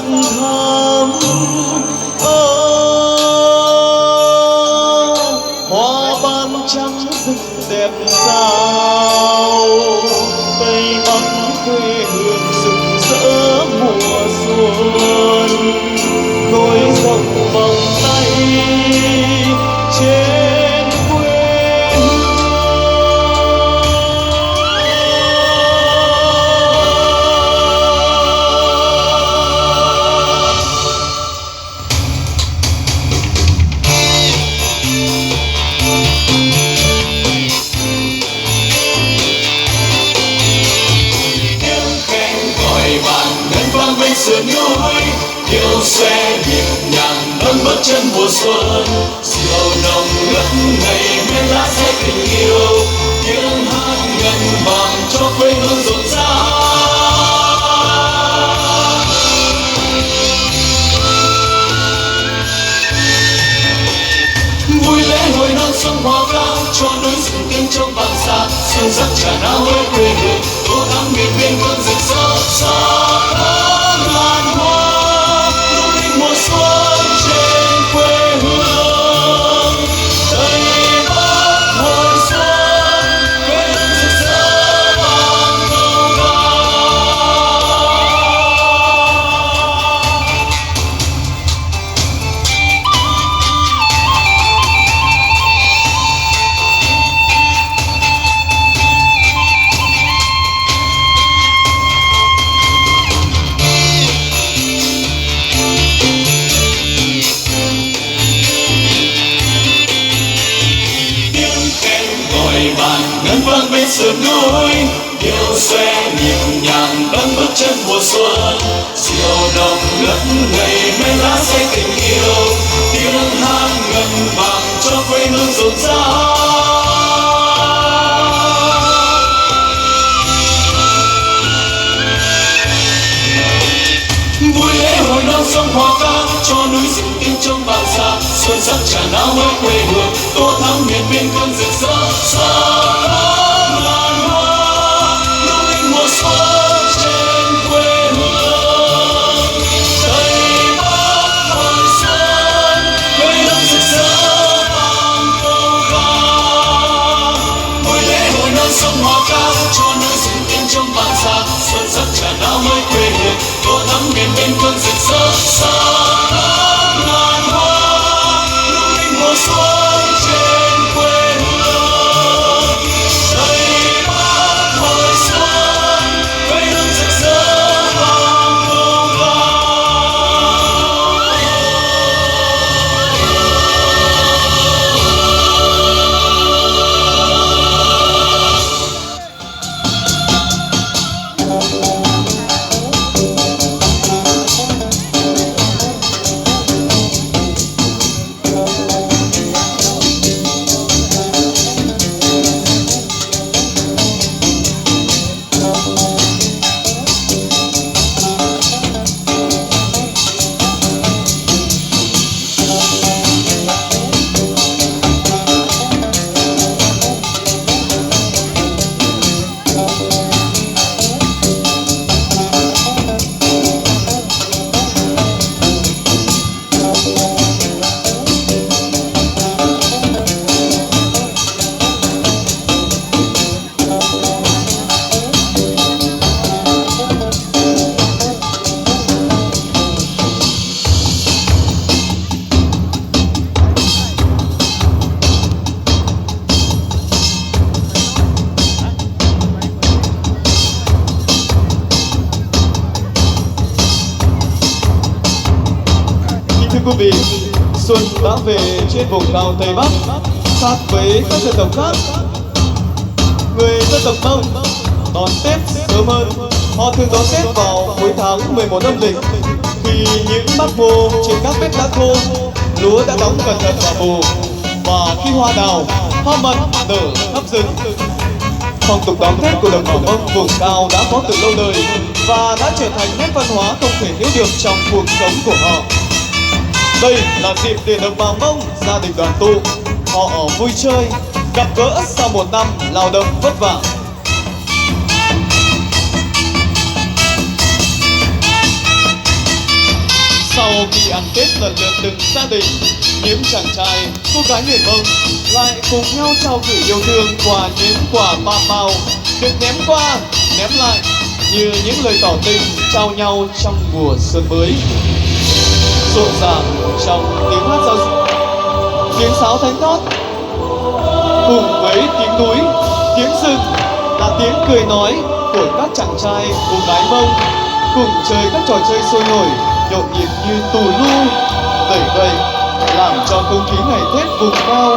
âm thầm. Hoa ban trắng rực đẹp sao, tây bắc quê hương rực rỡ mùa xuân. Nối rộng vòng tay trên quê hương. Tiếng khen gọi bạn ngân vang bên sườn núi, điệu xòe nhịp nhàng đón bước chân mùa xuân. Diều nồng ngất ngây men lá say tình yêu, tiếng hát ngân vang cho quê hương rộn rã. Vui lễ hội non sông hoa cao, cho núi rừng tiếng trong vang xa. Xuân sắc tràn áo với quê hương, tô thắm miền biên cơn rực rỡ. Xa ngàn hoa lung linh mùa xuân trên quê hương. Tây bắc hồi xuân, quê hương rực rỡ vang câu ca. Bạn ngân vang bên sườn núi, điệu xòe nhịp nhàng đón bước chân mùa xuân. Diều nồng ngất ngây men lá say tình yêu, tiếng hát ngân vang cho quê hương rộn rã. Vui lễ hội non sông hoa ca, cho núi rừng tiếng trong vang xa. Xuân sắc tràn áo với quê hương, tô thắm miền biên cơn rực rỡ. Xa ngàn hoa lung linh mùa xuân trên quê hương. Tây bắc hồi xuân, quê hương rực rỡ vang câu ca. Vui lễ hội non sông hoa ca, cho núi rừng tiếng trong vang xa. Xuân sắc tràn áo với quê hương, tô thắm miền biên cơn rực rỡ. Xa ngàn hoa lung linh mùa xuân trên quê hương. Tây bắc hồi xuân, quê hương rực rỡ vang câu ca. Quý vị, xuân đã về trên vùng cao Tây Bắc. Khác với các dân tộc khác, người dân tộc Mông đón Tết sớm hơn. Họ thường đón Tết vào cuối tháng 11 âm lịch, khi những bát ngô trên các bếp đã khô, lúa đã đóng cẩn thận vào mùa, và khi hoa đào, hoa mận nở khắp rừng. Phong tục đón Tết của đồng bào Mông vùng cao đã có từ lâu đời và đã trở thành nét văn hóa không thể thiếu được trong cuộc sống của họ. Đây là dịp để đồng bào Mông gia đình đoàn tụ, họ vui chơi, gặp gỡ sau một năm lao động vất vả. Sau khi ăn Tết lần lượt từng gia đình, những chàng trai, cô gái người Mông lại cùng nhau trao gửi yêu thương qua những quả ba màu được ném qua, ném lại như những lời tỏ tình trao nhau trong mùa xuân mới. Rộn ràng trong tiếng hát giao duyên, tiếng sáo thánh thót cùng với tiếng núi, tiếng rừng là tiếng cười nói của các chàng trai, cô gái Mông cùng chơi các trò chơi sôi nổi, nhộn nhịp như tù lu, đẩy gậy, làm cho không khí ngày Tết vùng cao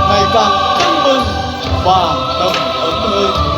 ngày càng tưng bừng và đầm ấm hơn.